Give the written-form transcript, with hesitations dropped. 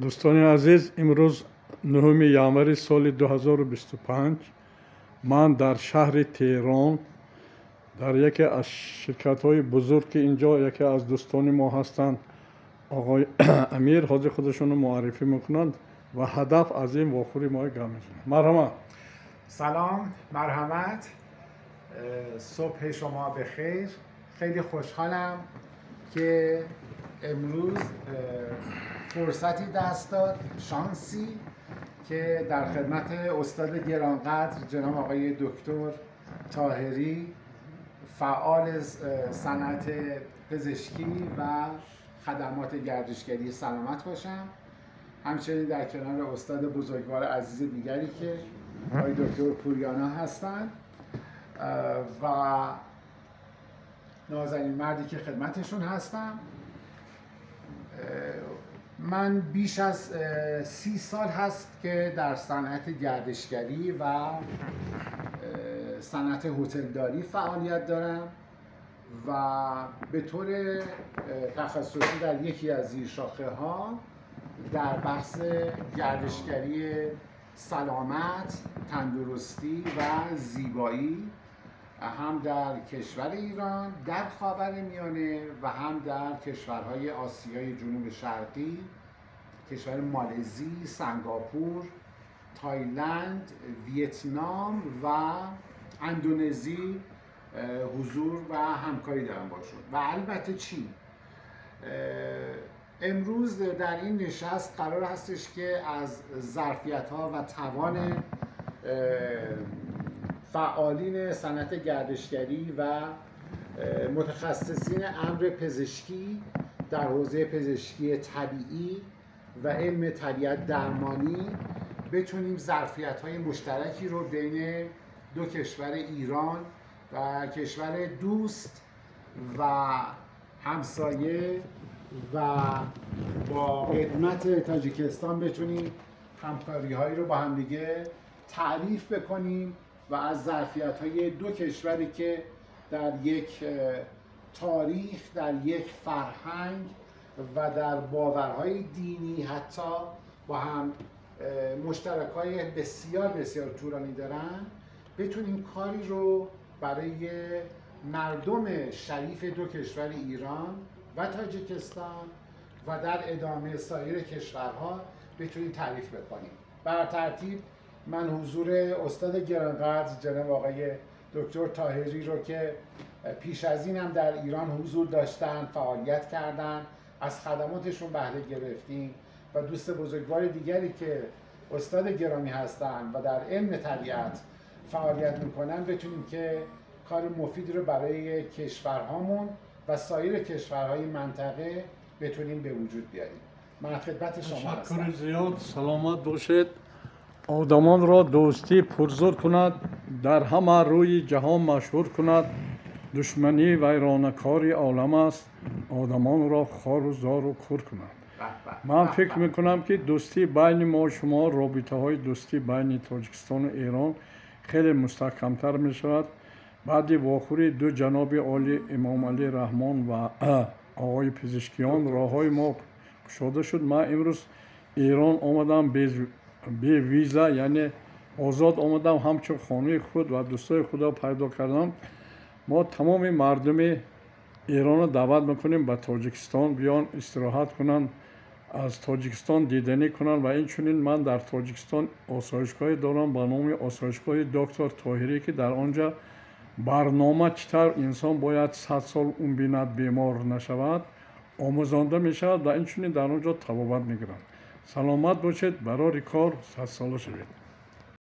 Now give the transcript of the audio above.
دوستان عزیز، امروز 9 январи سال 2025 من در شهر تهران در یکی از شرکت‌های بزرگ که اینجا یکی از دوستان ما هستند، آقای امیر حاضر خودشون رو معرفی میکنند و هدف از این واخوری ما گم میزنند. مرحبا. سلام، مرحمت. صبح شما بخیر. خیلی خوشحالم که امروز فرصتی دست داد، شانسی که در خدمت استاد گرانقدر جناب آقای دکتر طاهری، فعال صنعت پزشکی و خدمات گردشگری سلامت باشم. همچنین در کنار استاد بزرگوار عزیز دیگری که آقای دکتر پوریانا هستند و نازنین مردی که خدمتشون هستم. من بیش از 30 سال هست که در صنعت گردشگری و صنعت هتلداری فعالیت دارم و به طور تخصصی در یکی از زیرشاخه ها در بحث گردشگری سلامت، تندرستی و زیبایی هم در کشور ایران، در خاورمیانه و هم در کشورهای آسیای جنوب شرقی، کشور مالزی، سنگاپور، تایلند، ویتنام و اندونزی حضور و همکاری دارم باشون و البته چین. امروز در این نشست قرار هستش که از ظرفیت‌ها و توان فعالین صنعت گردشگری و متخصصین امر پزشکی در حوزه پزشکی طبیعی و علم طبیعت درمانی بتونیم ظرفیت‌های مشترکی رو بین دو کشور، ایران و کشور دوست و همسایه و با قدمت تاجیکستان بتونیم همکاری‌هایی رو با همدیگه تعریف بکنیم و از ظرفیت‌های دو کشوری که در یک تاریخ، در یک فرهنگ و در باورهای دینی حتی با هم مشترک‌های بسیار بسیار طولانی دارن، بتونیم کاری رو برای مردم شریف دو کشور ایران و تاجیکستان و در ادامه سایر کشورها بتونیم تعریف بکنیم. بر ترتیب من حضور استاد گرانقدر جناب آقای دکتر طاهری رو که پیش از این هم در ایران حضور داشتن، فعالیت کردن، از خدماتشون بهره گرفتیم و دوست بزرگوار دیگری که استاد گرامی هستن و در علم طبیعت فعالیت میکنن بتونیم که کار مفیدی رو برای کشورهامون و سایر کشورهای منطقه بتونیم به وجود بیاریم. من خدمت شما هستم. تشکر زیاد. سلامت باشید. آدمان را دوستی پرزور کند، در همه روی جهان مشهور کند. دشمنی ویرانکاری عالم است، آدمان را خار و زار و کور کند. من فکر میکنم که دوستی بین ما و شما، رابطه های دوستی بین تاجیکستان و ایران خیلی مستحکمتر می شود. بعد واخوری دو جناب عالی امام علی رحمان و آقای پزشکیان راه های ما گشاده شد. من امروز ایران آمدم به ویزا، یعنی آزاد آمدم، همچون خانه خود و دوستای خدا پیدا کردم. ما تمام مردم ایران رو دعوت میکنیم به تاجیکستان بیان استراحت کنن، از تاجیکستان دیدنی کنن و این چنین من در تاجیکستان آسایشگاهی دارم به نام آسایشگاه دکتر طاهری که در آنجا برنامه چطور انسان باید 100 سال اون بیند بیمار نشود آموزانده می شود و این چنین در آنجا طبابت میگیرند. سلامت باشید، برای کار 100 ساله شوید.